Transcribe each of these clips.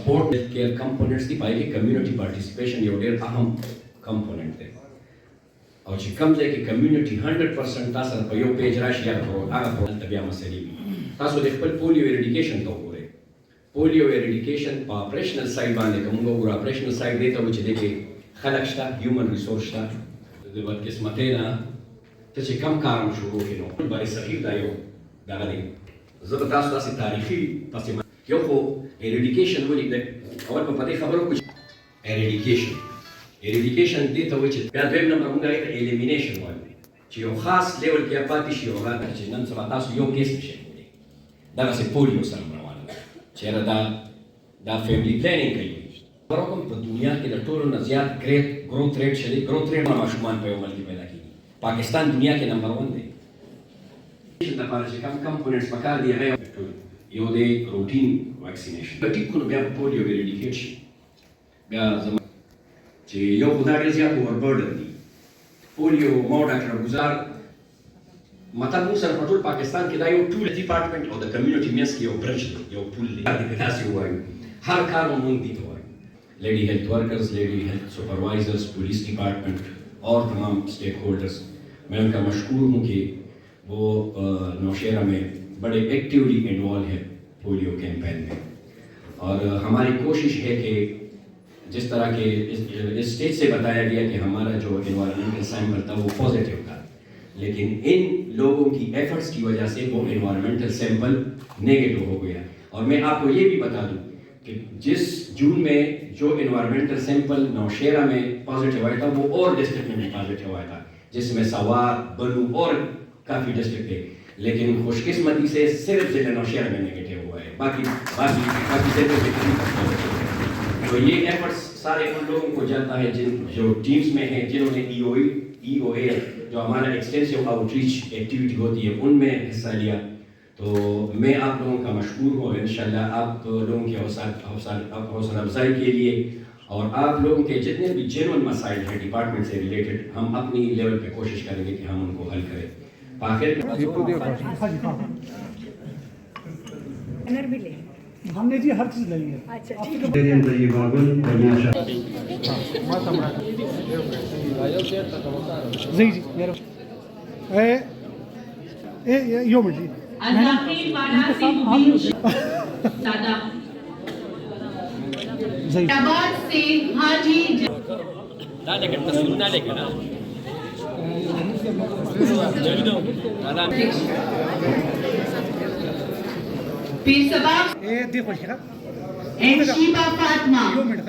Support health care components دی پائے کہ community participation you ډیر اهم کمپوننٹ دی او چې کوم ځای کې کمیونټي 100% تاسو په یو پیج راشي هغه په بیا مسلې وي تاسو د خپل پولیو ایریډیکیشن ته وګورئ پولیو ایریډیکیشن په اپریشنل سایډ باندې کوم وګورئ اپریشنل سایډ دی ته چې د کې خلک شته هیومن ریسورس شته د بدقسمتۍ نه ته چې کم کارم شروع کړي نو برای صغیر دا یو دغه دی زه به تاسو داسې تاریخي پسې یو خو ایریډیکیشن ولې دی اول په دې خبرو کې ایریډیکیشن دې ته وایي چې بیا دویم نمبر موږ هغې ته ایلیمینیشن وایو چې یو خاص لیول کې پاتې شي او هغه چې نن سبا تاسو یو کیس نشئ کولی دغسې پولیو سره روانه ده چې یاره دا فیملی پلانینګ کوي خبره کوم په دنیا کې د ټولو نه زیات ګروث ریټ چې دی ګروث ریټ ماشومان په یو ملک کې پیدا کېږي پاکستان دنیا کې نمبر 1 دی دپاره چې کم کمپوننټس پکار دي هغه یو دی روټین واکسینیشن په ټیک کړو بیا په پولیو ایریډیکیټ شي بیا زما چې یو خو دا ډېر زیات اووربرډن دي پولیو ما ډاکټر ګزار مطلب موږ سره په ټول پاکستان کې دا یو ټول ډپارټمنټ او د کمیونټي منځ کې یو برج دی یو پول دی داسې ووایو هر کار مونږ دي ته وایو lady health workers lady health supervisors police department اور تمام اسٹیک ہولڈرز میں ان کا مشکور ہوں کہ وہ نوشہرہ میں بڑے ایکٹیولی انوالو ہے پولیو کیمپین میں اور ہماری کوشش ہے کہ جس طرح کے اس اسٹیج سے بتایا گیا کہ ہمارا جو انوائرمنٹل سیمپل تھا وہ پازیٹیو تھا لیکن ان لوگوں کی ایفرٹس کی وجہ سے وہ انوائرمنٹل سیمپل نیگیٹو ہو گیا اور میں آپ کو یہ بھی بتا دوں کہ جس جون میں جو انوائرمنٹل سیمپل نوشہرہ میں پازیٹیو آیا تھا وہ اور ڈسٹرکٹ میں بھی پازیٹیو آیا تھا جس میں سوار بنو اور کافی ڈسٹرکٹ تھے لیکن خوش قسمتی سے صرف ضلع نوشہرہ میں نیگیٹو ہوا ہے باقی ضلع میں تو یہ ایفرٹس سارے ان لوگوں کو جاتا ہے جن جو ٹیمز میں ہیں جنہوں نے ای او اے جو ہمارا ایکسٹینسو آؤٹ ریچ ایکٹیویٹی ہوتی ہے ان میں حصہ لیا تو میں آپ لوگوں کا مشکور ہوں انشاءاللہ آپ لوگوں کی حوصلہ افزائی کے لیے اور آپ لوگوں کے جتنے بھی جینون مسائل ہیں ڈپارٹمنٹ سے ریلیٹڈ ہم اپنی لیول پہ کوشش کریں گے کہ ہم ان کو حل کریں ہم نے جی ہر چیز لگی ہے جی جی یو منٹ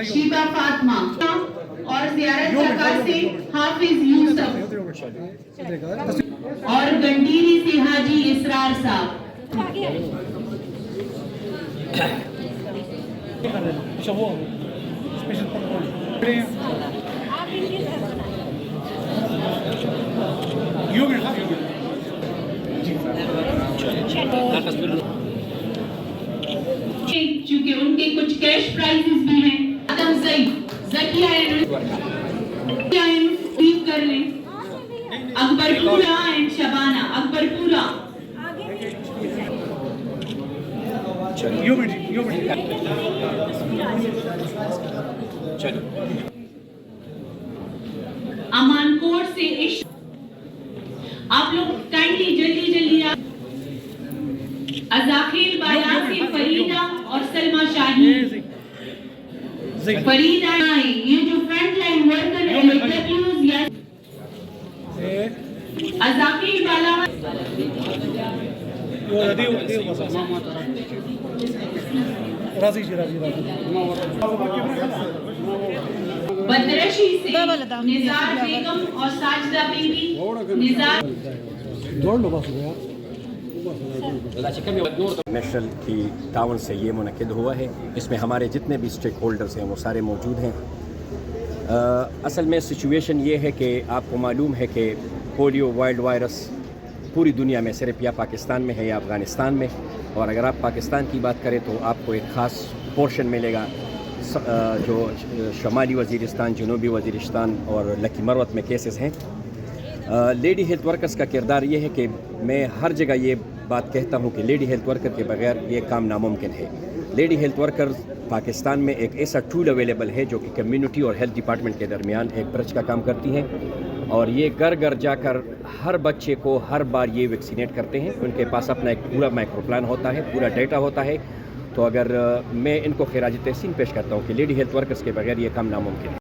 شیبہ فاطمہ اور زیارت سرکار سے حافظ یوسف اور گنڈیری سے حاجی اسرار صاحب چونکہ ان کے کچھ کیش پرائزز بھی ہیں آدم سعید زکیہ کر لیں اکبر پورا اینڈ شبانہ اکبر پورا امان کوٹ سے عشق آپ لوگ کائنڈلی جلدی ازاخیل بایا سے فریدہ اور سلمہ شاہین فریدہ یہ جو فرنٹ لائن ورکر ہے یا ازاخیل بالا بدرشی سے نزار بیگم اور ساجدہ بی بی نزار نیشنل کی تعاون سے یہ منعقد ہوا ہے اس میں ہمارے جتنے بھی اسٹیک ہولڈرز ہیں وہ سارے موجود ہیں اصل میں سچویشن یہ ہے کہ آپ کو معلوم ہے کہ پولیو وائلڈ وائرس پوری دنیا میں صرف یا پاکستان میں ہے یا افغانستان میں اور اگر آپ پاکستان کی بات کریں تو آپ کو ایک خاص پورشن ملے گا جو شمالی وزیرستان جنوبی وزیرستان اور لکی مروت میں کیسز ہیں لیڈی ہیلتھ ورکرز کا کردار یہ ہے کہ میں ہر جگہ یہ بات کہتا ہوں کہ لیڈی ہیلتھ ورکر کے بغیر یہ کام ناممکن ہے لیڈی ہیلتھ ورکرز پاکستان میں ایک ایسا ٹول اویلیبل ہے جو کہ کمیونٹی اور ہیلتھ ڈپارٹمنٹ کے درمیان ایک برج کا کام کرتی ہیں، اور یہ گھر گھر جا کر ہر بچے کو ہر بار یہ ویکسینیٹ کرتے ہیں. ان کے پاس اپنا ایک پورا مائکرو پلان ہوتا ہے، پورا ڈیٹا ہوتا ہے. تو اگر میں ان کو خراج تحسین پیش کرتا ہوں کہ لیڈی ہیلتھ ورکرز کے بغیر یہ کام ناممکن ہے.